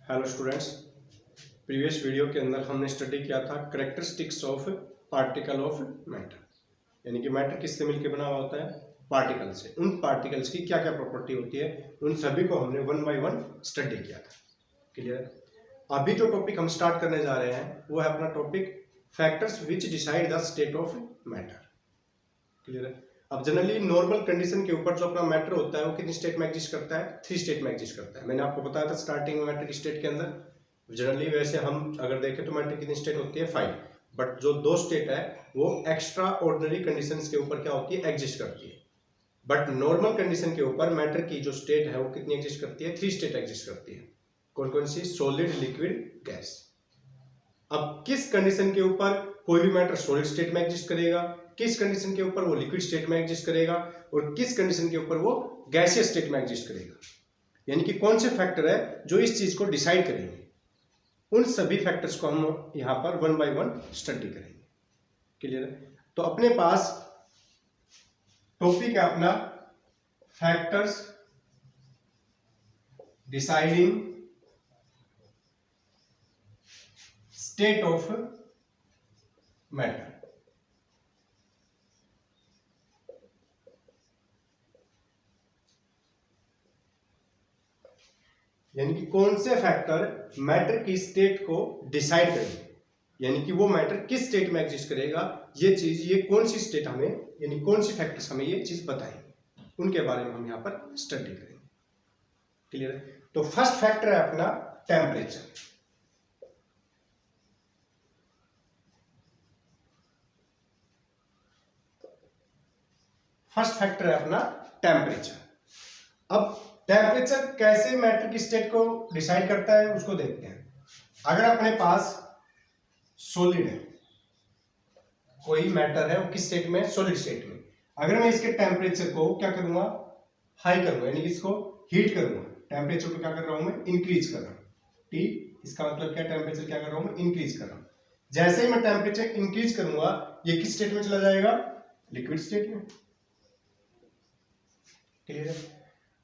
Hello students, previous video के अंदर हमने स्टडी किया था characteristics of particle of matter, यानी कि मैटर किससे मिलकर बना हुआ होता है? पार्टिकल से। उन पार्टिकल्स की क्या क्या प्रॉपर्टी होती है, उन सभी को हमने वन बाय वन स्टडी किया था। क्लियर? अभी जो टॉपिक हम स्टार्ट करने जा रहे हैं वो है अपना topic factors which decide the state of matter. Clear है? अब जनरली नॉर्मल कंडीशन के ऊपर जो अपना मैटर होता है वो कितनी स्टेट में एग्जिस्ट करता है? 3 स्टेट में एग्जिस्ट करता है। मैंने आपको बताया था स्टार्टिंग में मैटर स्टेट के अंदर। जनरली वैसे हम अगर देखें तो मैटर कितनी स्टेट होती है? 5। बट जो 2 स्टेट है वो एक्स्ट्रा ऑर्डिनरी कंडीशंस के ऊपर क्या होती है? एग्जिस्ट करती है। बट नॉर्मल कंडीशन के ऊपर मैटर की जो स्टेट है वो कितनी एग्जिस्ट करती है? 3 स्टेट एग्जिस्ट करती है। कौन कौन सी? Solid, liquid, gas. अब किस कंडीशन के ऊपर कोई भी मैटर सॉलिड स्टेट में एग्जिस्ट करेगा, किस कंडीशन के ऊपर वो लिक्विड स्टेट में एग्जिस्ट करेगा और किस कंडीशन के ऊपर वो गैसियस स्टेट में एग्जिस्ट करेगा, यानी कि कौन से फैक्टर है जो इस चीज को डिसाइड करेंगे, उन सभी फैक्टर्स को हम यहां पर वन बाय वन स्टडी करेंगे। क्लियर है? तो अपने पास टॉपिक है अपना factors deciding state of matter. यानी कि कौन से फैक्टर मैटर की स्टेट को डिसाइड करेंगे, यानी कि वो मैटर किस स्टेट में एग्जिस्ट करेगा, ये चीज, ये कौन सी स्टेट हमें, यानी कौन सी फैक्टर्स हमें ये चीज बताएंगे, उनके बारे में हम यहां पर स्टडी करेंगे। क्लियर है? तो फर्स्ट फैक्टर है अपना टेम्परेचर। फर्स्ट फैक्टर है अपना टेम्परेचर। अब टेम्परेचर कैसे मैटर की स्टेट को डिसाइड करता है उसको देखते हैं। अगर अपने पास सॉलिड है, कोई मैटर है वो किस स्टेट में? सॉलिड स्टेट में। अगर मैं इसके टेम्परेचर को क्या करूंगा? हाई करूंगा, यानी इसको हीट करूंगा। टेम्परेचर को क्या कर रहा हूं मैं? इंक्रीज कर रहा हूं। टी, इसका मतलब क्या? टेम्परेचर क्या कर रहा हूं मैं? इंक्रीज कर रहा हूं। जैसे ही मैं टेम्परेचर इंक्रीज करूंगा ये किस स्टेट में चला जाएगा? लिक्विड स्टेट में। क्लियर है?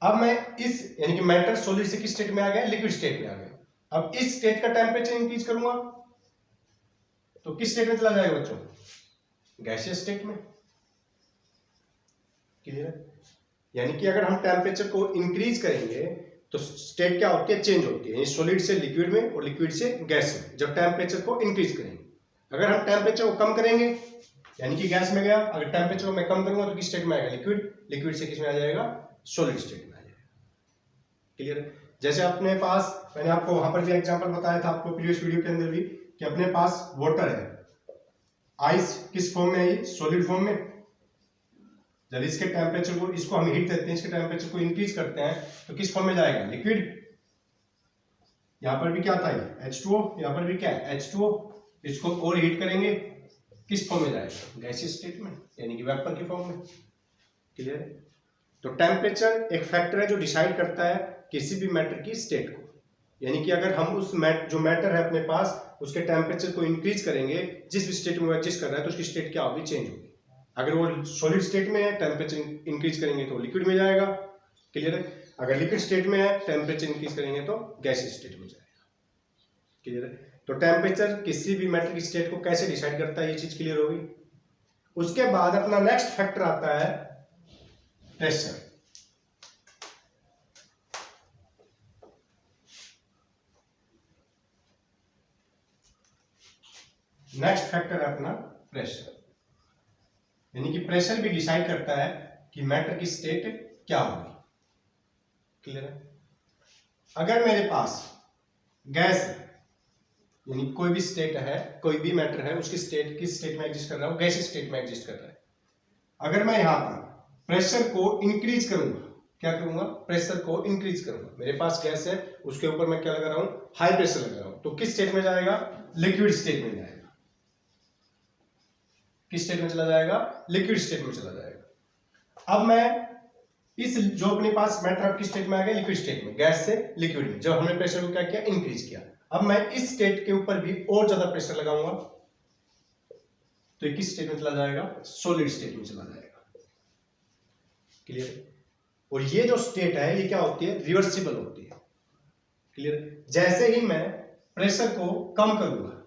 अब मैं इस, यानी कि मैटर सॉलिड से किस स्टेट में आ गया? लिक्विड स्टेट में आ गया। अब इस स्टेट का टेम्परेचर इंक्रीज करूंगा तो किस स्टेट में चला जाएगा बच्चों? गैसियस स्टेट में। क्लियर है? यानी कि अगर हम टेम्परेचर को इंक्रीज करेंगे तो स्टेट क्या होती है? चेंज होती है, सॉलिड से लिक्विड में और लिक्विड से गैस में, जब टेम्परेचर को इंक्रीज करेंगे। अगर हम टेम्परेचर को कम करेंगे, यानी कि गैस में गया, अगर टेम्परेचर को मैं कम करूंगा तो किस स्टेट में आएगा? लिक्विड। लिक्विड से किस में आ जाएगा? सॉलिड स्टेट में आ जाएगा। क्लियर? जैसे अपने पास, मैंने आपको वहां पर भी एग्जांपल बताया था आपको प्रीवियस वीडियो के अंदर भी, कि अपने पास वाटर है, आइस किस फॉर्म में है? ये सॉलिड फॉर्म में। जब इसके टेम्परेचर को, इसको हम हीट देते हैं, इसके टेम्परेचर को इंक्रीज करते हैं तो किस फॉर्म में जाएगा? लिक्विड। यहां पर भी क्या था? ये H2O, यहां पर भी क्या है? H2O। इसको और हीट करेंगे, किस फॉर्म में जाएगा? गैसियस स्टेट में, यानी कि वेपर के फॉर्म में। क्लियर? तो टेम्परेचर एक फैक्टर है जो डिसाइड करता है किसी भी मैटर की स्टेट को, यानी कि अगर हम उस जो मैटर है अपने पास, उसके टेम्परेचर को इंक्रीज करेंगे, जिस भी स्टेट में वो एग्जिस्ट कर रहा है तो उसकी स्टेट क्या होगी? चेंज होगी। अगर वो सॉलिड स्टेट में है, टेम्परेचर इंक्रीज करेंगे तो लिक्विड में जाएगा। क्लियर है? अगर लिक्विड स्टेट में है, टेम्परेचर इंक्रीज करेंगे तो गैसियस स्टेट में जाएगा। क्लियर है? तो टेम्परेचर किसी भी मैटर की स्टेट को कैसे डिसाइड करता है, ये चीज क्लियर होगी। उसके बाद अपना नेक्स्ट फैक्टर आता है प्रेशर। नेक्स्ट फैक्टर है अपना प्रेशर, यानी कि प्रेशर भी डिसाइड करता है कि मैटर की स्टेट क्या होगी। क्लियर है? अगर मेरे पास गैस है, यानी कोई भी स्टेट है, कोई भी मैटर है, उसकी स्टेट किस स्टेट में एग्जिस्ट कर रहा है? गैसियस स्टेट में एग्जिस्ट कर रहा है। अगर मैं यहां पर प्रेशर को इंक्रीज करूंगा, क्या करूंगा? प्रेशर को इंक्रीज करूंगा। मेरे पास गैस है, उसके ऊपर मैं क्या लगा रहा हूं? हाई प्रेशर लगा रहा हूं, तो किस स्टेट में जाएगा? लिक्विड स्टेट में जाएगा। किस स्टेट में चला जाएगा? लिक्विड स्टेट में चला जाएगा। अब मैं इस, जो अपने पास मैटर अब किस स्टेट में आ गया? लिक्विड स्टेट में, गैस से लिक्विड में। जब हमने प्रेशर को क्या किया? इंक्रीज किया। अब मैं इस स्टेट के ऊपर भी और ज्यादा प्रेशर लगाऊंगा तो ये किस स्टेट में चला जाएगा? सॉलिड स्टेट में चला जाएगा। क्लियर? और ये जो स्टेट है ये क्या होती है? रिवर्सिबल होती है। क्लियर। जैसे ही मैं प्रेशर को कम करूंगा,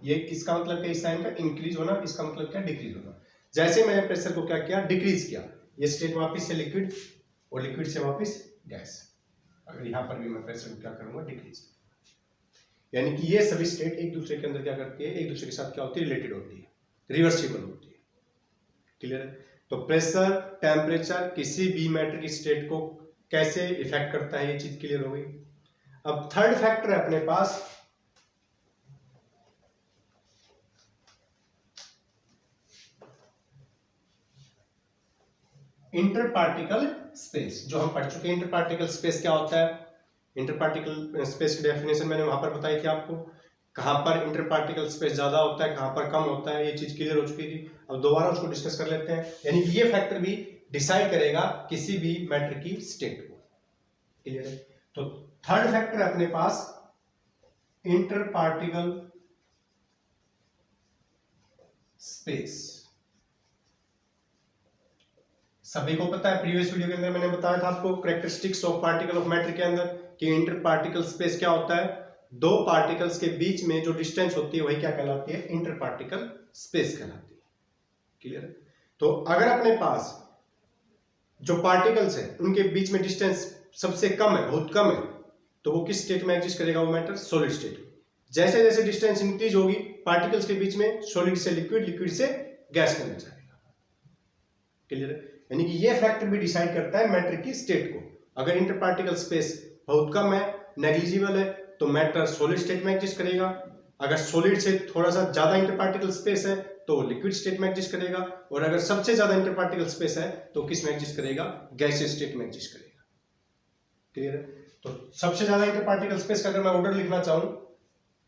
ये किसका मतलब क्या, इस साइन का इंक्रीज होना, इसका मतलब क्या, डिक्रीज होना। जैसे मैंने प्रेशर को क्या किया, डिक्रीज किया, ये स्टेट वापस से लिक्विड और लिक्विड से वापस गैस। अगर यहां पर भी मैं प्रेशर को क्या करूंगा, डिक्रीज, यानी कि ये सभी स्टेट एक दूसरे के अंदर क्या करती है, एक दूसरे के साथ क्या होती है, रिलेटेड होती है, रिवर्सिबल होती है। क्लियर है। तो प्रेशर, टेम्परेचर किसी भी मैटर की स्टेट को कैसे इफेक्ट करता है, ये चीज क्लियर हो गई। अब थर्ड फैक्टर है अपने पास इंटर पार्टिकल स्पेस, जो हम पढ़ चुके हैं। इंटर पार्टिकल स्पेस क्या होता है, इंटर पार्टिकल स्पेस की डेफिनेशन मैंने वहां पर बताई थी आपको, कहां पर इंटर पार्टिकल स्पेस ज्यादा होता है, कहां पर कम होता है, ये चीज क्लियर हो चुकी थी। अब दोबारा उसको डिस्कस कर लेते हैं। यानी कि ये फैक्टर भी डिसाइड करेगा किसी भी मैटर की स्टेट को। क्लियर है। तो थर्ड फैक्टर है अपने पास इंटर पार्टिकल स्पेस। सभी को पता है, प्रीवियस वीडियो के अंदर मैंने बताया था आपको characteristics of particle of matter के अंदर कि इंटर पार्टिकल स्पेस क्या होता है, दो पार्टिकल्स के बीच में जो डिस्टेंस होती है वही क्या कहलाती है, इंटर पार्टिकल स्पेस कहलाती है। क्लियर है। तो अगर अपने पास जो पार्टिकल्स है उनके बीच में डिस्टेंस सबसे कम है, बहुत कम है, तो वो किस स्टेट में एग्जिस्ट करेगा, वो मैटर सॉलिड स्टेट। जैसे जैसे डिस्टेंस इंक्रीज होगी पार्टिकल्स के बीच में, सॉलिड से लिक्विड, लिक्विड से गैस करना जाएगा। क्लियर है। यानी कि ये फैक्टर भी डिसाइड करता है मैटर की स्टेट को। अगर इंटर पार्टिकल स्पेस बहुत कम है, नेग्लिजिबल है, तो मैटर सॉलिड स्टेट में एग्जिस्ट करेगा। अगर सॉलिड से थोड़ा सा ज्यादा इंटर पार्टिकल स्पेस है तो लिक्विड स्टेट में एग्जिस्ट करेगा, और अगर सबसे ज्यादा इंटर पार्टिकल स्पेस है तो किस में एग्जिस्ट करेगा, गैसियस स्टेट में एग्जिस्ट करेगा। क्लियर है। तो सबसे ज्यादा इंटर पार्टिकल स्पेस का अगर मैं ऑर्डर लिखना चाहूं,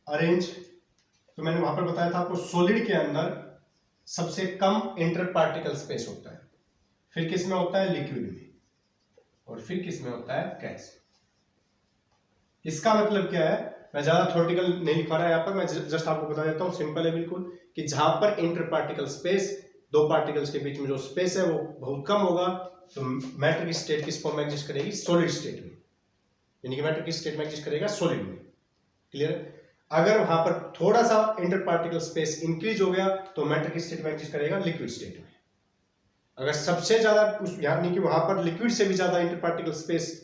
अरेंज, तो मैंने वहां पर बताया था आपको, सॉलिड के अंदर सबसे कम इंटर पार्टिकल स्पेस होता है, फिर किस में होता है, लिक्विड में, और फिर किस में होता है, गैस। इसका मतलब क्या है, मैं ज्यादा थ्योरेटिकल नहीं लिखा रहा यहाँ पर, मैं जस्ट आपको बता देता हूँ, सिंपल है बिल्कुल, कि जहां पर इंटर पार्टिकल स्पेस, दो पार्टिकल्स के बीच में जो स्पेस है वो बहुत कम होगा, तो मैटर की स्टेट किस फॉर्म में एग्जिस्ट करेगी, सॉलिड स्टेट में। यानी कि मैटर की स्टेट में एग्जिस्ट करेगा सॉलिड में। क्लियर है। अगर वहां पर थोड़ा सा इंटर पार्टिकल स्पेस इंक्रीज हो गया तो मैटर की स्टेट में एग्जिस्ट करेगा लिक्विड स्टेट में। अगर सबसे ज्यादा उस, यानी कि वहां पर लिक्विड से भी ज्यादा इंटर पार्टिकल स्पेस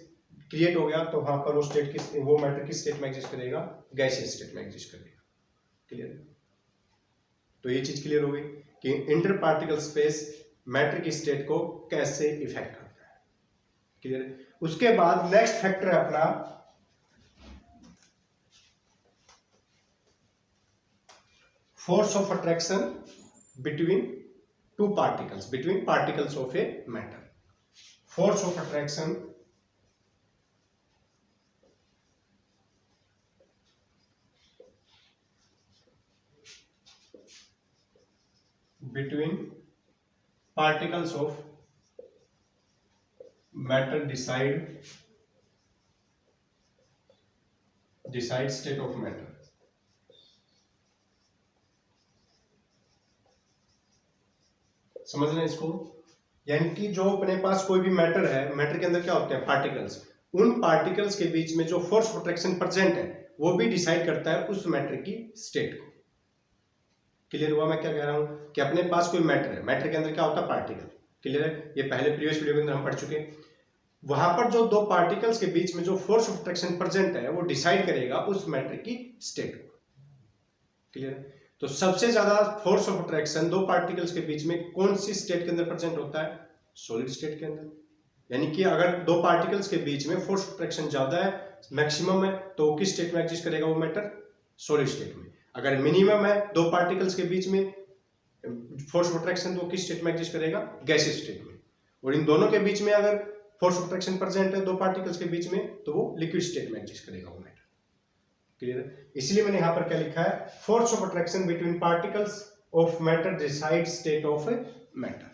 क्रिएट हो गया तो वहां पर वो स्टेट की, वो मैटर की स्टेट में एग्जिस्ट करेगा, गैसियस स्टेट में एग्जिस्ट करेगा। क्लियर। तो ये चीज क्लियर हो गई कि इंटर पार्टिकल स्पेस मैटर की स्टेट को कैसे इफेक्ट करता है। क्लियर। उसके बाद नेक्स्ट फैक्टर है अपना force of attraction between two particles, between particles of a matter. Force of attraction between particles of matter decide state of matter. समझना इसको। यानी कि जो अपने पास कोई भी मैटर है, मैटर के अंदर क्या होते हैं, पार्टिकल्स, उन पार्टिकल्स के बीच में जो फोर्स ऑफ अट्रैक्शन प्रेजेंट है वो भी डिसाइड करता है उस मैटर की स्टेट को। क्लियर हुआ मैं क्या कह रहा हूं, कि अपने पास कोई मैटर है, मैटर के अंदर क्या होता है, पार्टिकल। क्लियर है। ये पहले प्रीवियस वीडियो के अंदर हम पढ़ चुके हैं। वहां पर जो दो पार्टिकल्स के बीच में जो फोर्स ऑफ अट्रैक्शन प्रेजेंट है वो डिसाइड करेगा उस मैटर की स्टेट को। क्लियर। तो सबसे ज्यादा फोर्स ऑफ अट्रैक्शन दो पार्टिकल्स के बीच में कौन सी स्टेट के अंदर प्रेजेंट होता है, सॉलिड स्टेट के अंदर। यानी कि अगर दो पार्टिकल्स के बीच में फोर्स ऑफ अट्रैक्शन ज्यादा है, मैक्सिमम है, तो किस स्टेट में एग्जिस्ट करेगा वो मैटर, सॉलिड स्टेट में। अगर मिनिमम है दो पार्टिकल्स के बीच में फोर्स ऑफ अट्रैक्शन, तो किस स्टेट में एग्जिस्ट करेगा, गैसियस स्टेट में। और इन दोनों के बीच में अगर फोर्स ऑफ अट्रैक्शन प्रेजेंट है दो पार्टिकल्स के बीच में, तो वो लिक्विड स्टेट में एग्जिस्ट करेगा वो मैटर। क्लियर है। इसलिए मैंने यहां पर क्या लिखा है, force of attraction between particles of matter decide state of matter.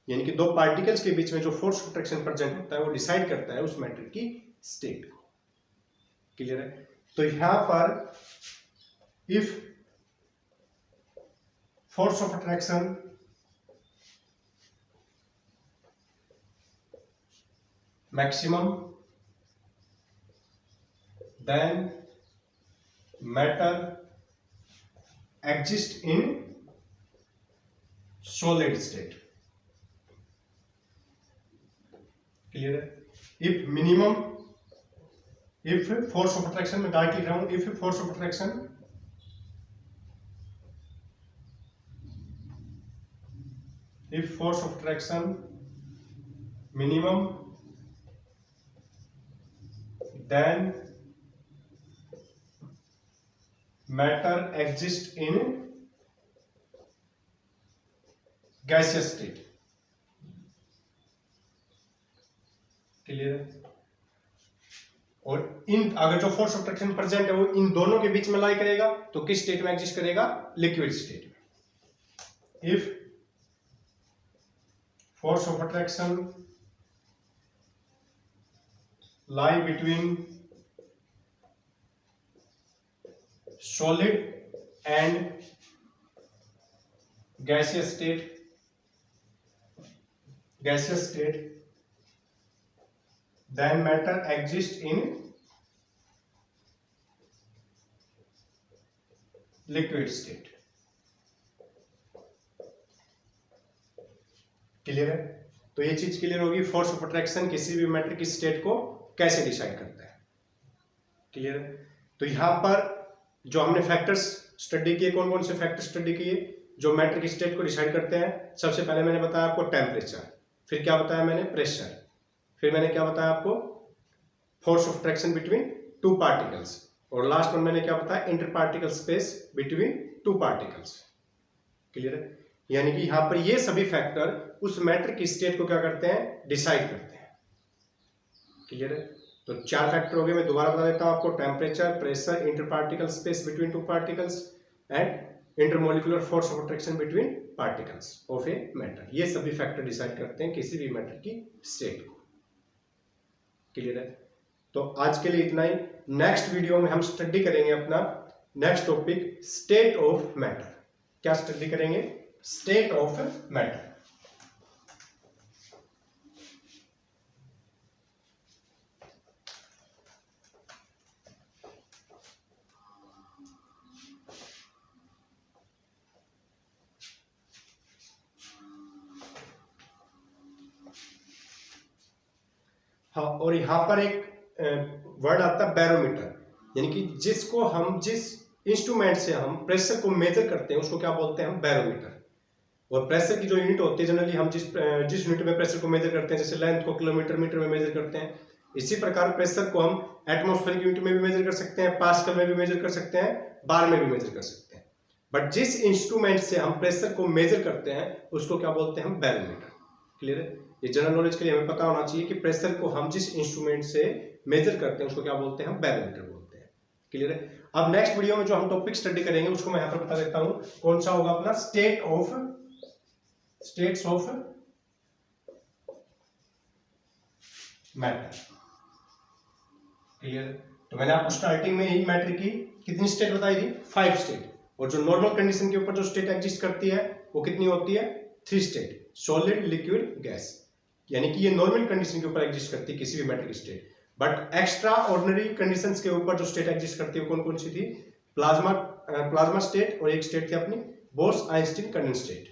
यानी कि दो पार्टिकल्स के बीच में जो फोर्स ऑफ अट्रैक्शन प्रेजेंट होता है वो डिसाइड करता है उस मैटर की स्टेट को। क्लियर है। तो यहां पर if force of attraction maximum then matter exist in solid state. Clear है? If minimum, if force of attraction में डायरेक्ट लिख रहा हूं, if force of attraction if force of attraction minimum, then matter exists in gaseous state। Clear है? और इन अगर जो force of attraction present है वो इन दोनों के बीच में लाई करेगा तो किस स्टेट में एग्जिस्ट करेगा? लिक्विड स्टेट में। If force of attraction lie between solid and gaseous state, then matter exists in liquid state। Clear है? तो ये चीज क्लियर होगी, फोर्स ऑफ अट्रैक्शन किसी भी मैटर की स्टेट को कैसे डिसाइड करता है। क्लियर है? तो यहां पर जो हमने फैक्टर्स स्टडी किए, कौन कौन से फैक्टर स्टडी किए जो मैटर की स्टेट को डिसाइड करते हैं? सबसे पहले मैंने बताया आपको टेम्परेचर, फिर क्या बताया मैंने? प्रेशर, फिर मैंने क्या बताया आपको? Force of attraction between two particles, और लास्ट में मैंने क्या बताया? Inter particle space between two particles. Clear है? यानी कि यहां पर ये सभी फैक्टर उस मैटर की स्टेट को क्या करते हैं? डिसाइड करते हैं। क्लियर है? तो चार फैक्टर हो गए, मैं दोबारा बता देता हूं आपको। Temperature, pressure, inter particle space between two particles and intermolecular force of attraction between particles of a matter. ये सभी फैक्टर डिसाइड करते हैं किसी भी मैटर की स्टेट को। क्लियर है? तो आज के लिए इतना ही। नेक्स्ट वीडियो में हम स्टडी करेंगे अपना next topic, state of matter. क्या स्टडी करेंगे? State of matter. हाँ, और यहां पर एक वर्ड आता है बैरोमीटर, यानी कि जिसको हम जिस इंस्ट्रूमेंट से हम प्रेशर को मेजर करते हैं उसको क्या बोलते हैं? हम बैरोमीटर। और प्रेशर की जो यूनिट होती है, जनरली हम जिस यूनिट में प्रेशर को मेजर करते हैं, जैसे लेंथ को किलोमीटर मीटर में मेजर करते हैं, इसी प्रकार प्रेशर को हम एटमॉस्फेरिक यूनिट में भी मेजर कर सकते हैं, पास्कल में भी मेजर कर सकते हैं, बार में भी मेजर कर सकते हैं। बट जिस इंस्ट्रूमेंट से हम प्रेशर को मेजर करते हैं उसको क्या बोलते हैं? हम बैरोमीटर। क्लियर है? ये जनरल नॉलेज के लिए हमें पता होना चाहिए कि प्रेशर को हम जिस इंस्ट्रूमेंट से मेजर करते हैं उसको क्या बोलते हैं? हम बैरोमीटर बोलते हैं। क्लियर है? अब नेक्स्ट वीडियो में जो हम टॉपिक स्टडी करेंगे उसको मैं यहाँ पर बता देता हूँ, कौन सा होगा अपना? States of matter. क्लियर? तो मैंने आपको स्टार्टिंग में ही मैटर की कितनी स्टेट बताई थी? 5 स्टेट। और जो नॉर्मल कंडीशन के ऊपर जो स्टेट एग्जिस्ट करती है वो कितनी होती है? 3 स्टेट, सॉलिड, लिक्विड, गैस। यानी कि ये नॉर्मल कंडीशन के ऊपर एग्जिस्ट करती है किसी भी मैटर की state. But extra ordinary conditions के ऊपर जो स्टेट एग्जिस्ट करती है कौन कौन सी थी? प्लाज्मा स्टेट, और एक स्टेट थी अपनी बोस-आइंस्टीन कंडेंस्ड स्टेट।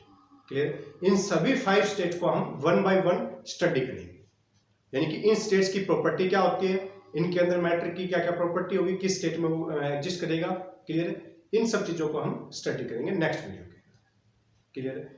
क्लियर? इन सभी 5 स्टेट को हम 1 बाय 1 स्टडी करेंगे, यानी कि इन स्टेट्स की प्रॉपर्टी क्या होती है, इनके अंदर मैटर की क्या क्या प्रॉपर्टी होगी, किस स्टेट में वो एग्जिस्ट करेगा। क्लियर? इन सब चीजों को हम स्टडी करेंगे नेक्स्ट वीडियो के। क्लियर?